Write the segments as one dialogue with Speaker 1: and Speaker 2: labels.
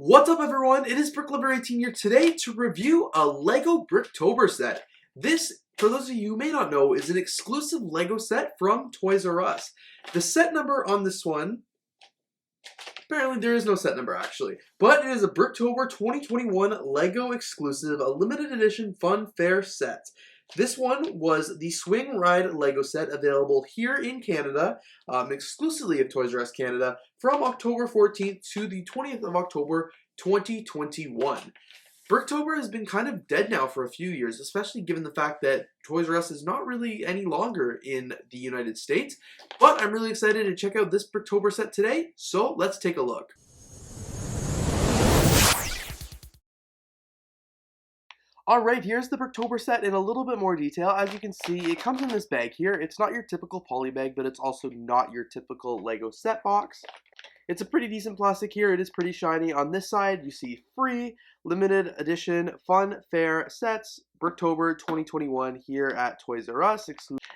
Speaker 1: What's up, everyone? It is BrickTober18 here today to review a Lego BrickTober set. This, for those of you who may not know, is an exclusive Lego set from Toys R Us. The set number on this one, apparently there is no set number actually, but it is a BrickTober 2021 Lego exclusive, a limited edition fun fair set. This one was the Swing Ride Lego set available here in Canada, exclusively of Toys R Us Canada, from October 14th to the 20th of October 2021. BrickTober has been kind of dead now for a few years, especially given the fact that Toys R Us is not really any longer in the United States. But I'm really excited to check out this BrickTober set today, so let's take a look. Alright, here's the BrickTober set in a little bit more detail. As you can see, it comes in this bag here. It's not your typical poly bag, but it's also not your typical Lego set box. It's a pretty decent plastic here. It is pretty shiny. On this side, you see free, limited edition, fun, fair sets, BrickTober 2021 here at Toys R Us.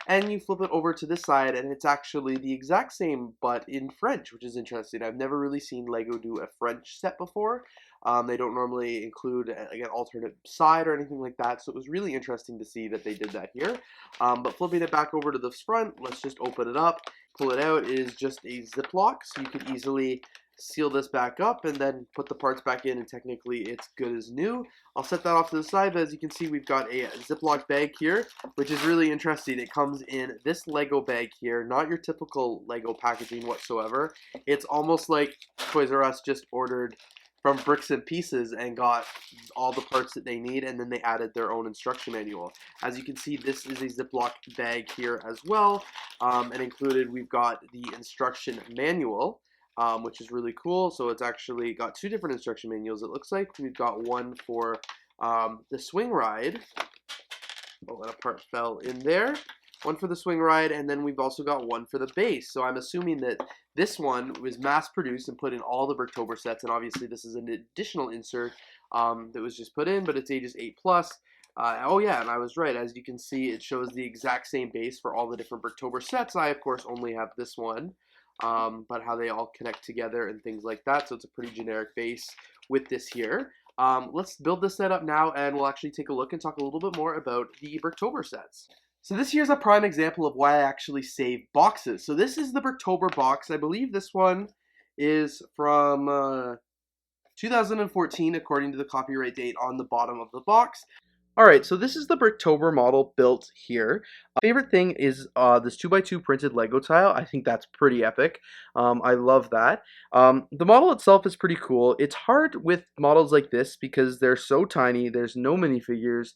Speaker 1: And you flip it over to this side, and it's actually the exact same, but in French, which is interesting. I've never really seen Lego do a French set before. They don't normally include like an alternate side or anything like that, so it was really interesting to see that they did that here. But flipping it back over to the front, let's just open it up, pull it out. It is just a Ziploc, so you could easily seal this back up and then put the parts back in, and technically it's good as new. I'll set that off to the side, but as you can see, we've got a Ziploc bag here, which is really interesting. It comes in this Lego bag here, not your typical Lego packaging whatsoever. It's almost like Toys R Us just ordered from Bricks and Pieces and got all the parts that they need, and then they added their own instruction manual. As you can see, this is a Ziploc bag here as well, and included we've got the instruction manual, which is really cool. So it's actually got two different instruction manuals, it looks like. We've got one for the Swing Ride. Oh, that part fell in there. One for the Swing Ride, and then we've also got one for the base. So I'm assuming that this one was mass-produced and put in all the BrickTober sets, and obviously this is an additional insert that was just put in, but it's ages 8+. Oh yeah, and I was right. As you can see, it shows the exact same base for all the different BrickTober sets. I, of course, only have this one, but how they all connect together and things like that. So it's a pretty generic base with this here. Let's build this set up now, and we'll actually take a look and talk a little bit more about the BrickTober sets. So this here's a prime example of why I actually save boxes. So this is the BrickTober box. I believe this one is from 2014, according to the copyright date on the bottom of the box. Alright, so this is the BrickTober model built here. Favorite thing is this 2x2 printed Lego tile. I think that's pretty epic. I love that. The model itself is pretty cool. It's hard with models like this because they're so tiny. There's no minifigures.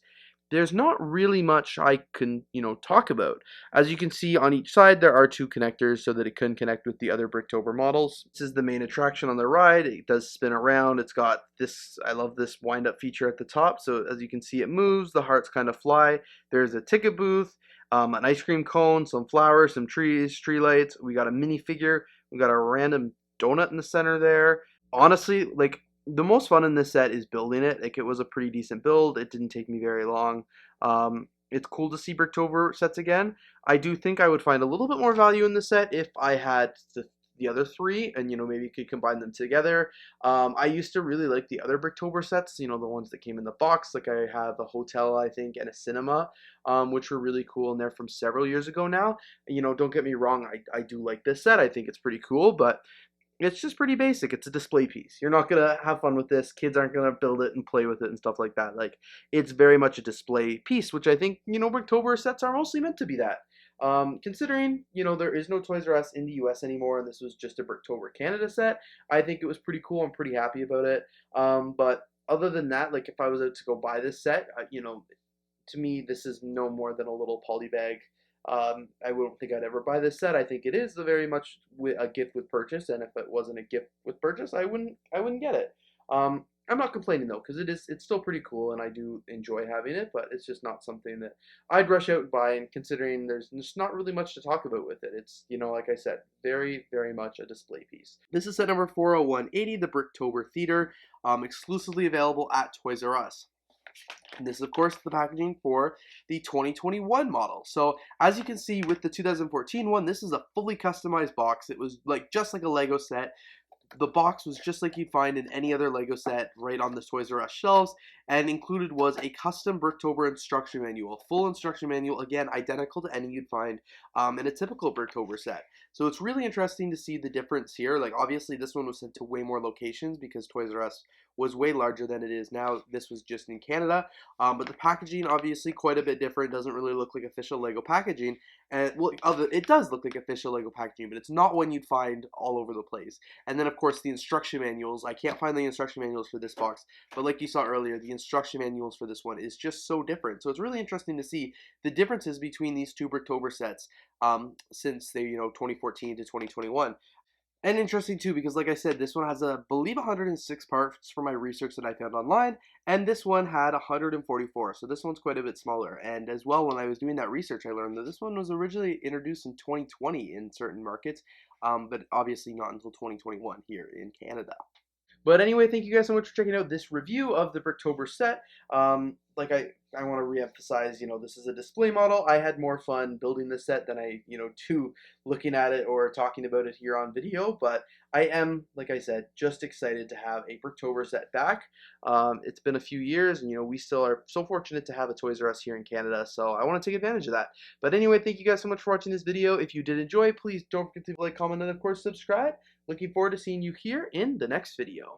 Speaker 1: There's not really much I can, talk about. As you can see on each side, there are two connectors so that it can connect with the other BrickTober models. This is the main attraction on the ride. It does spin around. It's got this, I love this wind-up feature at the top. So as you can see, it moves. The hearts kind of fly. There's a ticket booth, an ice cream cone, some flowers, some trees, tree lights. We got a minifigure. We got a random donut in the center there. Honestly, the most fun in this set is building it. It was a pretty decent build. It didn't take me very long. It's cool to see BrickTober sets again. I do think I would find a little bit more value in the set if I had the other three and, maybe could combine them together. I used to really like the other BrickTober sets, the ones that came in the box. Like I have a hotel, I think, and a cinema, which were really cool, and they're from several years ago now. Don't get me wrong, I do like this set. I think it's pretty cool, but it's just pretty basic. It's a display piece. You're not going to have fun with this. Kids aren't going to build it and play with it and stuff like that. It's very much a display piece, which I think, BrickTober sets are mostly meant to be that. Considering, there is no Toys R Us in the US anymore, and this was just a BrickTober Canada set, I think it was pretty cool. I'm pretty happy about it. But other than that, if I was out to go buy this set, to me, this is no more than a little poly bag. I wouldn't think I'd ever buy this set. I think it is very much a gift with purchase, and if it wasn't a gift with purchase, I wouldn't get it. I'm not complaining though, because it's still pretty cool, and I do enjoy having it, but it's just not something that I'd rush out and buy. And considering there's just not really much to talk about with it, it's like I said, very, very much a display piece. This is set number 40180, the BrickTober Theater, exclusively available at Toys R Us. And this is, of course, the packaging for the 2021 model. So, as you can see with the 2014 one, this is a fully customized box. It was just like a Lego set. The box was just like you'd find in any other Lego set right on the Toys R Us shelves, and included was a custom BrickTober instruction manual, full instruction manual, again, identical to any you'd find in a typical BrickTober set. So it's really interesting to see the difference here. Like, obviously, this one was sent to way more locations because Toys R Us was way larger than it is now. This was just in Canada, but the packaging, obviously, quite a bit different. Doesn't really look like official Lego packaging, and well, it does look like official Lego packaging, but it's not one you'd find all over the place. And then, of course, the instruction manuals. I can't find the instruction manuals for this box, but like you saw earlier, the instruction manuals for this one is just so different. So it's really interesting to see the differences between these two BrickTober sets since they, 2014 to 2021. And interesting too, because like I said, this one has, I believe, 106 parts for my research that I found online, and this one had 144. So this one's quite a bit smaller. And as well, when I was doing that research, I learned that this one was originally introduced in 2020 in certain markets, but obviously not until 2021 here in Canada. But anyway, thank you guys so much for checking out this review of the BrickTober set. Like I want to reemphasize, this is a display model. I had more fun building this set than I, do looking at it or talking about it here on video. But I am, like I said, just excited to have a BrickTober set back. It's been a few years, and we still are so fortunate to have a Toys R Us here in Canada. So I want to take advantage of that. But anyway, thank you guys so much for watching this video. If you did enjoy, please don't forget to like, comment, and of course subscribe. Looking forward to seeing you here in the next video.